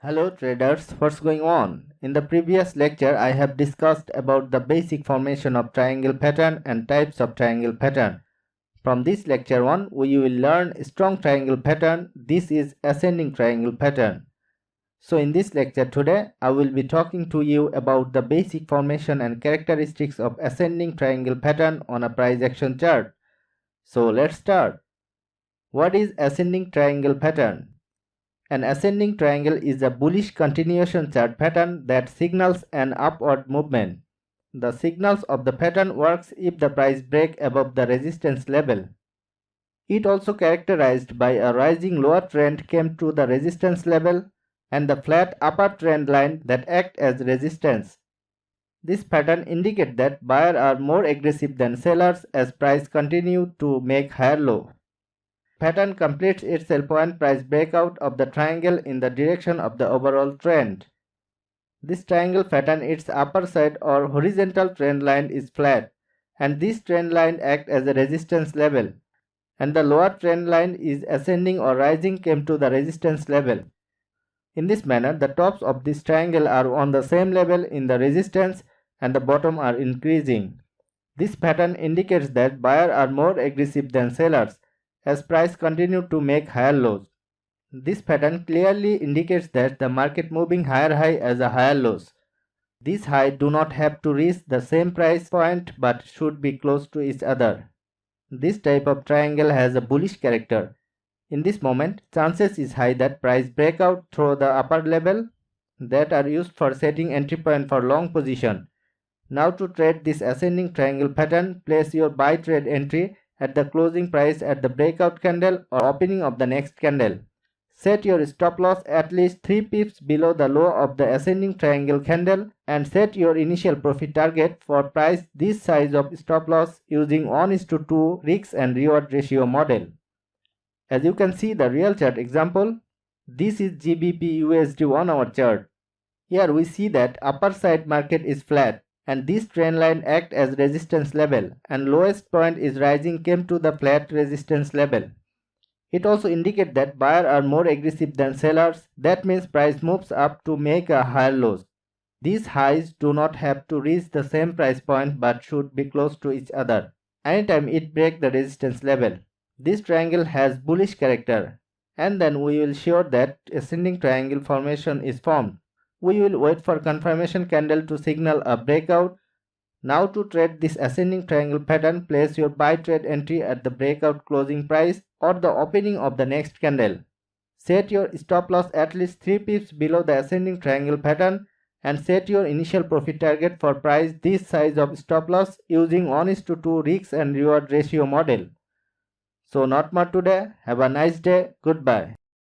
Hello traders, what's going on? In the previous lecture, I have discussed about the basic formation of triangle pattern and types of triangle pattern. From this lecture 1, we will learn strong triangle pattern. This is ascending triangle pattern. So in this lecture today, I will be talking to you about the basic formation and characteristics of ascending triangle pattern on a price action chart. So let's start. What is ascending triangle pattern? An ascending triangle is a bullish continuation chart pattern that signals an upward movement. The signals of the pattern works if the price breaks above the resistance level. It also characterized by a rising lower trend came to the resistance level and the flat upper trend line that act as resistance. This pattern indicates that buyers are more aggressive than sellers as price continue to make higher low. Pattern completes its sell point price breakout of the triangle in the direction of the overall trend. This triangle pattern, its upper side or horizontal trend line is flat, and this trend line acts as a resistance level, and the lower trend line is ascending or rising came to the resistance level. In this manner, the tops of this triangle are on the same level in the resistance and the bottom are increasing. This pattern indicates that buyers are more aggressive than sellers as price continue to make higher lows. This pattern clearly indicates that the market moving higher high as a higher lows. These highs do not have to reach the same price point but should be close to each other. This type of triangle has a bullish character. In this moment, chances is high that price break out through the upper level that are used for setting entry point for long position. Now to trade this ascending triangle pattern, place your buy trade entry at the closing price at the breakout candle or opening of the next candle. Set your stop loss at least 3 pips below the low of the ascending triangle candle and set your initial profit target for price this size of stop loss using 1:2 risk and reward ratio model. As you can see the real chart example, this is GBP USD 1 hour chart. Here we see that upper side market is flat and this trend line acts as resistance level and lowest point is rising came to the flat resistance level. It also indicates that buyers are more aggressive than sellers. That means price moves up to make a higher lows. These highs do not have to reach the same price point but should be close to each other anytime it breaks the resistance level. This triangle has bullish character, and then we will show that ascending triangle formation is formed. We will wait for confirmation candle to signal a breakout. Now to trade this ascending triangle pattern, place your buy trade entry at the breakout closing price or the opening of the next candle. Set your stop loss at least 3 pips below the ascending triangle pattern and set your initial profit target for price this size of stop loss using 1:2 risk and reward ratio model. So not more today. Have a nice day. Goodbye.